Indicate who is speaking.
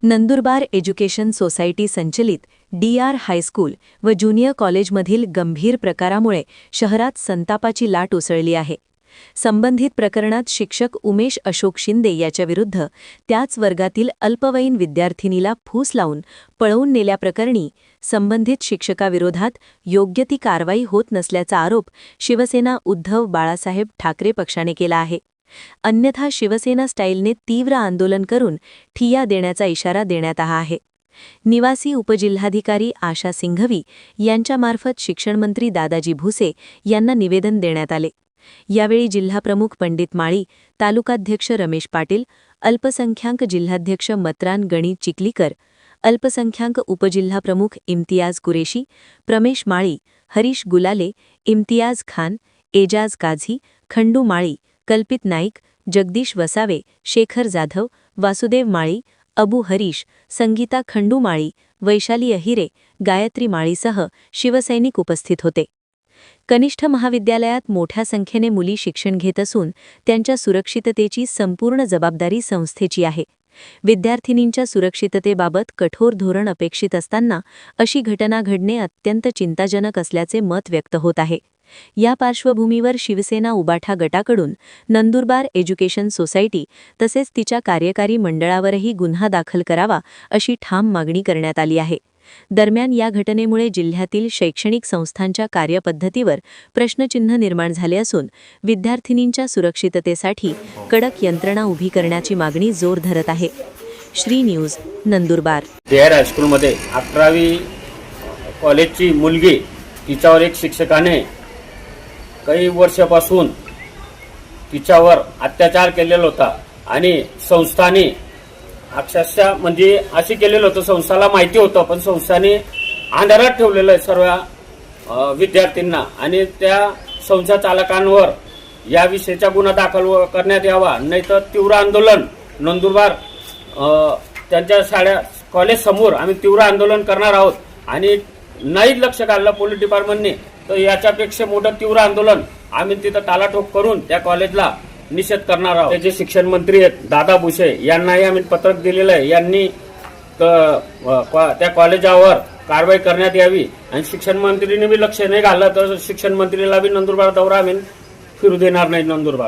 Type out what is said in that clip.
Speaker 1: Nandurbar education society संचलित DR high school व junior कॉलेजमधील गंभीर प्रकारामुळे शहरात संतापाची लाट उसळली आहे। संबंधित प्रकरणात शिक्षक उमेश अशोक शिंदे याच्याविरुद्ध त्याच वर्गातील अल्पवयीन विद्यार्थिनीला फूस लावून पळवून नेल्याप्रकरणी संबंधित शिक्षकाविरोधात योग्य ती कारवाई होत नसल्याचा आरोप शिवसेना उद्धव बाळासाहेब ठाकरे पक्षाने केला आहे। अन्यथा शिवसेना स्टाईलने तीव्र आंदोलन करून ठिय्या देण्याचा इशारा देण्यात आला आहे। निवासी उपजिल्हाधिकारी आशा सिंघवी यांच्यामार्फत शिक्षणमंत्री दादाजी भुसे यांना निवेदन देण्यात आले। यावेळी जिल्हाप्रमुख पंडित माळी, तालुकाध्यक्ष रमेश पाटील, अल्पसंख्याक जिल्हाध्यक्ष मतरान गणी चिखलीकर, अल्पसंख्याक उपजिल्हाप्रमुख इम्तियाज कुरेशी, प्रमेश माळी, हरीश गुलाले, इम्तियाज खान, एजाज काझी, खंडू माळी, कल्पित नाईक, जगदीश वसावे, शेखर जाधव, वासुदेव माळी, अबू हरीश, संगीता खंडू माळी, वैशाली अहिरे, गायत्री माळीसह शिवसैनिक उपस्थित होते। कनिष्ठ महाविद्यालयात मोठ्या संख्येने मुली शिक्षण घेत असून त्यांच्या सुरक्षिततेची संपूर्ण जबाबदारी संस्थेची आहे। विद्यार्थिनींच्या सुरक्षिततेबाबत कठोर धोरण अपेक्षित असताना अशी घटना घडणे अत्यंत चिंताजनक असल्याचे मत व्यक्त होत आहे। या पार्श्वभूमीवर शिवसेना उबाठा गटाकडून नंदुरबार एज्युकेशन सोसायटी तसेच तिच्या कार्यकारी मंडळावरही गुन्हा दाखल करावा अशी ठाम मागणी करण्यात आली आहे। दरम्यान या घटनेमुळे जिल्ह्यातील शैक्षणिक संस्थांच्या कार्यपद्धतीवर प्रश्नचिन्ह निर्माण झाले असून विद्यार्थिनींच्या सुरक्षिततेसाठी कडक यंत्रणा उभी करण्याची मागणी जोर धरत आहे। श्री न्यूज नंदुरबार।
Speaker 2: DR हायस्कूलमध्ये 11वी कॉलेजची मुलगी, तिच्यावर एक शिक्षकाने काही वर्षापासून तिच्यावर अत्याचार केलेला होता आणि संस्थाने अक्षरशः म्हणजे असे केलेलं होतं, संस्थाला माहिती होतं पण संस्थाने अंधारात ठेवलेलं आहे सर्व विद्यार्थ्यांना आणि त्या संस्था चालकांवर या विषयीचा गुन्हा दाखल करण्यात यावा, नाहीतर तीव्र आंदोलन नंदुरबार त्यांच्या शाळा कॉलेज समोर आम्ही तीव्र आंदोलन करणार आहोत। आणि नाही लक्ष घाललं पोलीस डिपार्टमेंटने तर याच्यापेक्षा मोठं तीव्र आंदोलन आम्ही तिथं टालाठोक करून त्या कॉलेजला निषेध करणार आहोत। त्याचे शिक्षण मंत्री आहेत दादा भुसे यांनाही आम्ही पत्रक दिलेलं आहे, यांनी त्या कॉलेजावर कारवाई करण्यात यावी आणि शिक्षण मंत्रीने बी लक्ष नाही घाललं तर शिक्षण मंत्रीला बी नंदुरबार दौरा आम्ही फिरू देणार नाही नंदुरबार।